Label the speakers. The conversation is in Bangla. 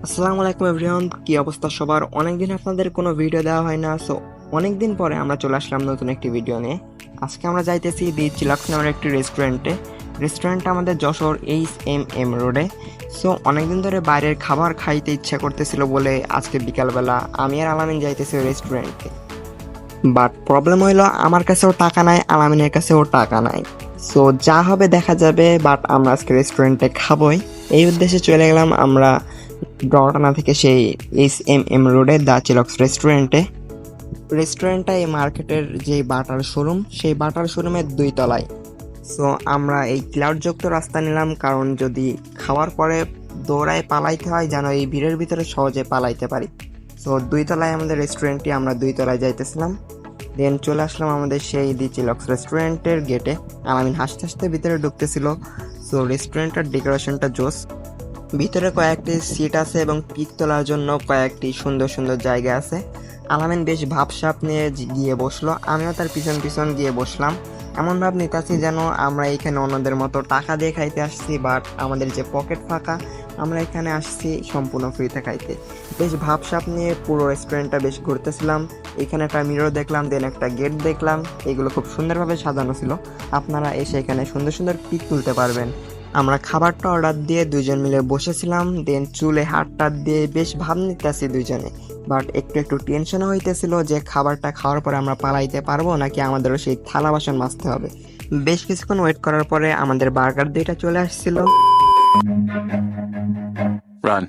Speaker 1: আসসালামু আলাইকুম এভরিওয়ান, কি অবস্থা সবার? অনেকদিন আপনাদের কোনো ভিডিও দেওয়া হয় না, সো অনেকদিন পরে আমরা চলে আসলাম নতুন একটি ভিডিও নিয়ে। আজকে আমরা যাইতেছি দি চিলাক্স নামের একটি রেস্টুরেন্টে। রেস্টুরেন্টটা আমাদের যশোর HMM রোডে। সো অনেকদিন ধরে বাইরের খাবার খাইতে ইচ্ছা করতেছিল বলে আজকে বিকালবেলা আমি আর আলামিন যাইতেছি ওই রেস্টুরেন্টে। বাট প্রবলেম হইলো আমার কাছেও টাকা নাই, আলামিনের কাছেও টাকা নাই। সো যা হবে দেখা যাবে, বাট আমরা আজকে রেস্টুরেন্টে খাবোই। এই উদ্দেশ্যে চলে গেলাম আমরা ডরটানা থেকে সেই HMM রোডে দ্য চিলক্স রেস্টুরেন্টটা এই মার্কেটের যে বাটার শোরুম, সেই বাটার শোরুমের 2 তলায়। সো আমরা এই ক্লাউডযুক্ত রাস্তা নিলাম, কারণ যদি খাওয়ার পরে দৌড়ায় পালাইতে হয় যেন এই ভিড়ের ভিতরে সহজে পালাইতে পারি। সো 2 তলায় আমাদের রেস্টুরেন্টটি, আমরা 2 তলায় যাইতেছিলাম। দেন চলে আসলাম আমাদের সেই দি চিলক্স রেস্টুরেন্টের গেটে। আলামিন হাসতে হাসতে ভিতরে ঢুকতেছিল। সো রেস্টুরেন্টের ডেকোরেশনটা জোস। ভিতরে কয়েকটি সিট আছে এবং পিক তোলার জন্য কয়েকটি সুন্দর সুন্দর জায়গা আছে। আলামিন বেশ ভাবসাপ নিয়ে গিয়ে বসলো, আমিও তার পিছন পিছন গিয়ে বসলাম। এমন ভাব নিতেছি যেন আমরা এখানে অন্যদের মতো টাকা দিয়ে খাইতে আসছি, বাট আমাদের যে পকেট ফাঁকা, আমরা এখানে আসছি সম্পূর্ণ ফ্রিতে খাইতে। বেশ ভাবসাপ নিয়ে পুরো রেস্টুরেন্টটা বেশ ঘুরতেছিলাম। এখানে একটা মিরর দেখলাম, দেন একটা গেট দেখলাম। এগুলো খুব সুন্দরভাবে সাজানো ছিল, আপনারা এসে এখানে সুন্দর সুন্দর পিক তুলতে পারবেন। আমরা খাবারটা অর্ডার দিয়ে 2জন মিলে বসেছিলাম। দেন চুলে হাতটা দিয়ে বেশ ভাব নিতেছি দুজনে, বাট একটু একটু টেনশনও হইতেছিল যে খাবারটা খাওয়ার পরে আমরা পালাইতে পারবো নাকি আমাদেরও সেই থালা বাসন মাজতে হবে। বেশ কিছুক্ষণ ওয়েট করার পরে আমাদের বার্গার 2টা চলে আসছিল।
Speaker 2: Run.